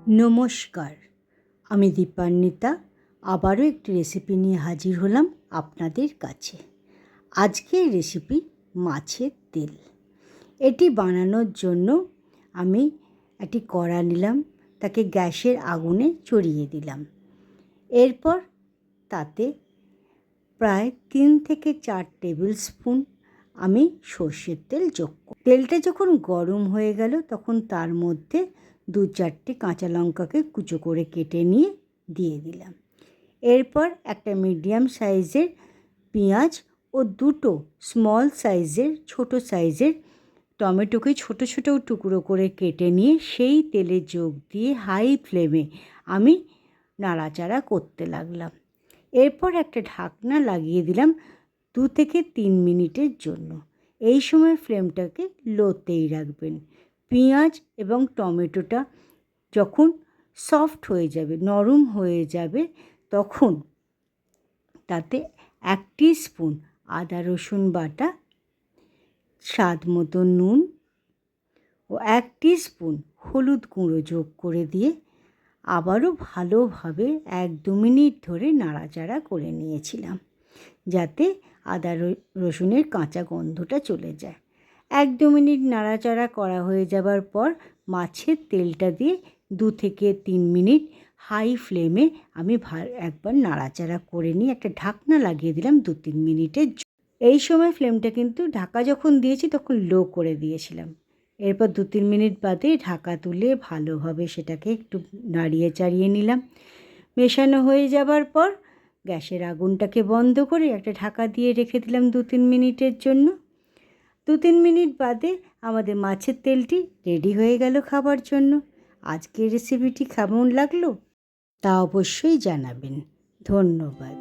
নমস্কার, আমি দীপান্বিতা আবারও একটি রেসিপি নিয়ে হাজির হলাম আপনাদের কাছে। আজকের রেসিপি মাছের তেল। এটি বানানোর জন্য আমি একটি কড়া নিলাম, তাকে গ্যাসের আগুনে চড়িয়ে দিলাম। এরপর তাতে প্রায় 3 থেকে 4 টেবিল স্পুন আমি সর্ষের তেল যোগ করি। তেলটা যখন গরম হয়ে গেল তখন তার মধ্যে 2-4টে কাঁচা লঙ্কাকে কুচো করে কেটে নিয়ে দিয়ে দিলাম। এরপর একটা মিডিয়াম সাইজের পেঁয়াজ ও 2টো স্মল সাইজের ছোট সাইজের টমেটোকে ছোট ছোট টুকরো করে কেটে নিয়ে সেই তেলে যোগ দিয়ে হাই ফ্লেমে আমি নাড়াচাড়া করতে লাগলাম। এরপর একটা ঢাকনা লাগিয়ে দিলাম 2 থেকে 3 মিনিটের জন্য। এই সময় ফ্লেমটাকে লোতেই রাখবেন। পেঁয়াজ এবং টমেটোটা যখন সফট হয়ে যাবে, নরম হয়ে যাবে, তখন তাতে 1 টিস্পুন আদা রসুন বাটা, স্বাদ মতো নুন ও 1 টিস্পুন হলুদ গুঁড়ো যোগ করে দিয়ে আবারও ভালোভাবে 1-2 মিনিট ধরে নাড়াচাড়া করে নিয়েছিলাম, যাতে আদা রসুনের কাঁচা গন্ধটা চলে যায়। 1-2 মিনিট নাড়াচাড়া করা হয়ে যাবার পর মাছের তেলটা দিয়ে 2 থেকে 3 মিনিট হাই ফ্লেমে আমি একবার নাড়াচাড়া করে নিয়ে একটা ঢাকনা লাগিয়ে দিলাম 2-3 মিনিটের জন্য। এই সময় ফ্লেমটা কিন্তু ঢাকা যখন দিয়েছি তখন লো করে দিয়েছিলাম। এরপর 2-3 মিনিট বাদে ঢাকা তুলে ভালোভাবে সেটাকে একটু নাড়িয়ে চাড়িয়ে নিলাম। মেশানো হয়ে যাবার পর গ্যাসের আগুনটাকে বন্ধ করে একটা ঢাকা দিয়ে রেখে দিলাম 2-3 মিনিটের জন্য। 2-3 মিনিট বাদে আমাদের মাছের তেলটি রেডি হয়ে গেল খাবার জন্য। আজকের রেসিপিটি কেমন লাগলো তা অবশ্যই জানাবেন। ধন্যবাদ।